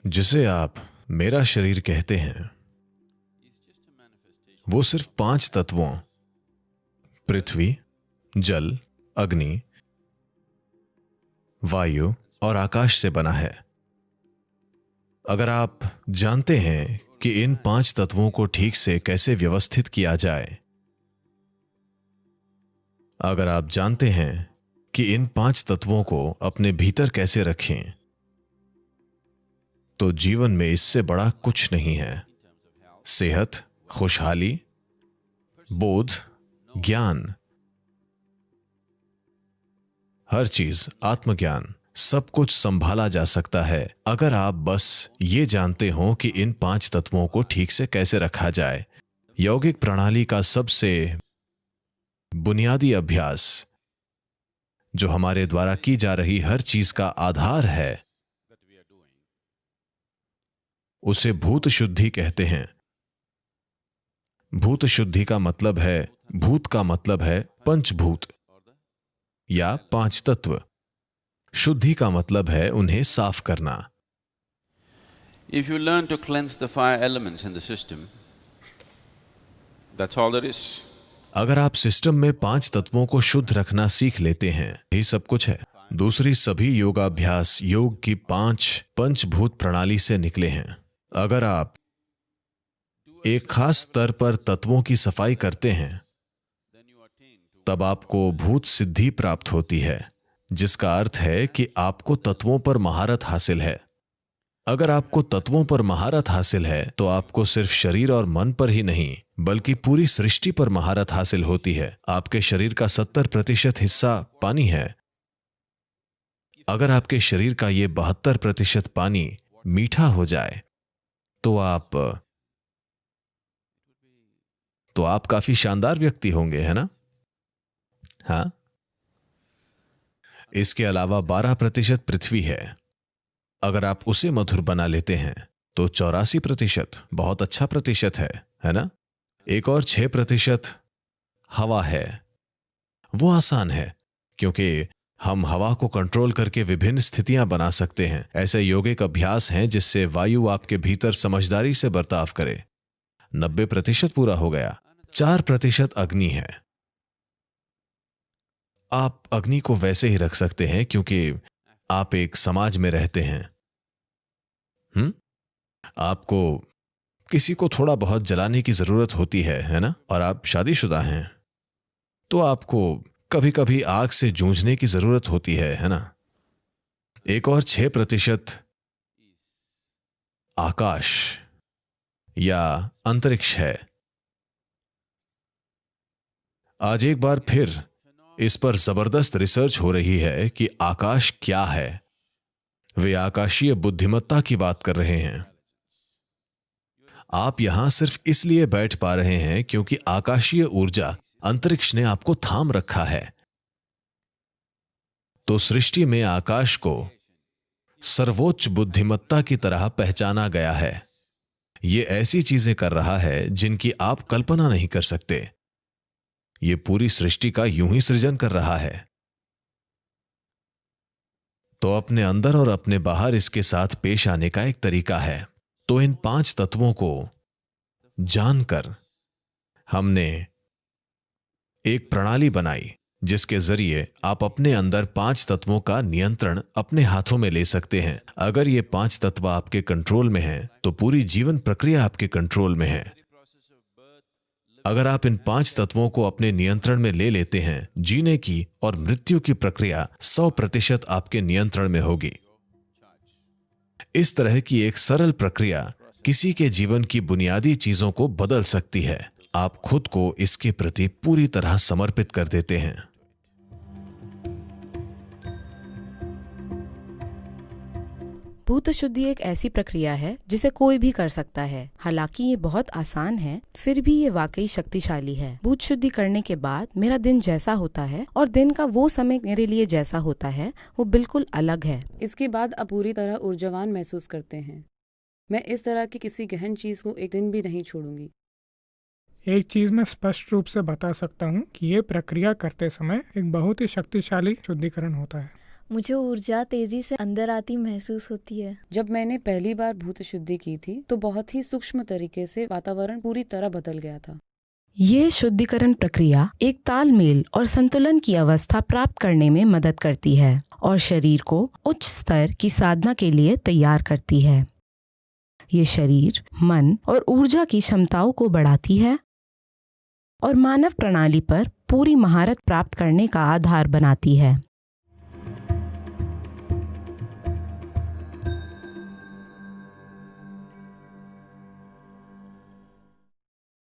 जिसे आप मेरा शरीर कहते हैं, वो सिर्फ 5 तत्वों पृथ्वी, जल, अग्नि, वायु और आकाश से बना है। अगर आप जानते हैं कि इन 5 तत्वों को ठीक से कैसे व्यवस्थित किया जाए, अगर आप जानते हैं कि इन 5 तत्वों को अपने भीतर कैसे रखें, तो जीवन में इससे बड़ा कुछ नहीं है। सेहत, खुशहाली, बोध, ज्ञान, हर चीज, आत्मज्ञान, सब कुछ संभाला जा सकता है अगर आप बस ये जानते हो कि इन 5 तत्वों को ठीक से कैसे रखा जाए। यौगिक प्रणाली का सबसे बुनियादी अभ्यास, जो हमारे द्वारा की जा रही हर चीज का आधार है, उसे भूत शुद्धि कहते हैं। भूत शुद्धि का मतलब है, भूत का मतलब है पंचभूत या 5 तत्व। शुद्धि का मतलब है उन्हें साफ करना। If you learn to cleanse the 5 elements in the system, that's all there is. अगर आप सिस्टम में 5 तत्वों को शुद्ध रखना सीख लेते हैं, यही सब कुछ है। दूसरी सभी योगाभ्यास योग की 5 पंचभूत प्रणाली से निकले हैं। अगर आप एक खास स्तर पर तत्वों की सफाई करते हैं, तब आपको भूत सिद्धि प्राप्त होती है, जिसका अर्थ है कि आपको तत्वों पर महारत हासिल है। अगर आपको तत्वों पर महारत हासिल है, तो आपको सिर्फ शरीर और मन पर ही नहीं, बल्कि पूरी सृष्टि पर महारत हासिल होती है। आपके शरीर का 70% हिस्सा पानी है। अगर आपके शरीर का ये 72% पानी मीठा हो जाए, तो आप काफी शानदार व्यक्ति होंगे, है ना? हाँ। इसके अलावा 12% पृथ्वी है। अगर आप उसे मधुर बना लेते हैं, तो 84% बहुत अच्छा प्रतिशत है ना? एक और 6% हवा है। वो आसान है, क्योंकि हम हवा को कंट्रोल करके विभिन्न स्थितियां बना सकते हैं। ऐसे यौगिक अभ्यास हैं जिससे वायु आपके भीतर समझदारी से बर्ताव करे। 90% पूरा हो गया। 4% अग्नि है। आप अग्नि को वैसे ही रख सकते हैं क्योंकि आप एक समाज में रहते हैं। आपको किसी को थोड़ा बहुत जलाने की जरूरत होती है ना? और आप शादीशुदा हैं, तो आपको कभी कभी आग से जूझने की जरूरत होती है ना? एक और 6% आकाश या अंतरिक्ष है। आज एक बार फिर इस पर जबरदस्त रिसर्च हो रही है कि आकाश क्या है। वे आकाशीय बुद्धिमत्ता की बात कर रहे हैं। आप यहां सिर्फ इसलिए बैठ पा रहे हैं क्योंकि आकाशीय ऊर्जा, अंतरिक्ष ने आपको थाम रखा है। तो सृष्टि में आकाश को सर्वोच्च बुद्धिमत्ता की तरह पहचाना गया है। यह ऐसी चीजें कर रहा है जिनकी आप कल्पना नहीं कर सकते। ये पूरी सृष्टि का यूं ही सृजन कर रहा है। तो अपने अंदर और अपने बाहर इसके साथ पेश आने का एक तरीका है। तो इन 5 तत्वों को जानकर हमने एक प्रणाली बनाई, जिसके जरिए आप अपने अंदर 5 तत्वों का नियंत्रण अपने हाथों में ले सकते हैं। अगर ये 5 तत्व आपके कंट्रोल में हैं, तो पूरी जीवन प्रक्रिया आपके कंट्रोल में है। अगर आप इन 5 तत्वों को अपने नियंत्रण में ले लेते हैं, जीने की और मृत्यु की प्रक्रिया 100% आपके नियंत्रण में होगी। इस तरह की एक सरल प्रक्रिया किसी के जीवन की बुनियादी चीजों को बदल सकती है। आप खुद को इसके प्रति पूरी तरह समर्पित कर देते हैं। भूत शुद्धि एक ऐसी प्रक्रिया है जिसे कोई भी कर सकता है। हालांकि ये बहुत आसान है, फिर भी ये वाकई शक्तिशाली है। भूत शुद्धि करने के बाद मेरा दिन जैसा होता है और दिन का वो समय मेरे लिए जैसा होता है, वो बिल्कुल अलग है। इसके बाद आप पूरी तरह ऊर्जावान महसूस करते हैं। मैं इस तरह की किसी गहन चीज को एक दिन भी नहीं छोड़ूंगी। एक चीज मैं स्पष्ट रूप से बता सकता हूँ कि ये प्रक्रिया करते समय एक बहुत ही शक्तिशाली शुद्धिकरण होता है। मुझे ऊर्जा तेजी से अंदर आती महसूस होती है। जब मैंने पहली बार भूत शुद्धि की थी तो बहुत ही सूक्ष्म तरीके से वातावरण पूरी तरह बदल गया था। ये शुद्धिकरण प्रक्रिया एक तालमेल और संतुलन की अवस्था प्राप्त करने में मदद करती है और शरीर को उच्च स्तर की साधना के लिए तैयार करती है। ये शरीर, मन और ऊर्जा की क्षमताओं को बढ़ाती है और मानव प्रणाली पर पूरी महारत प्राप्त करने का आधार बनाती है।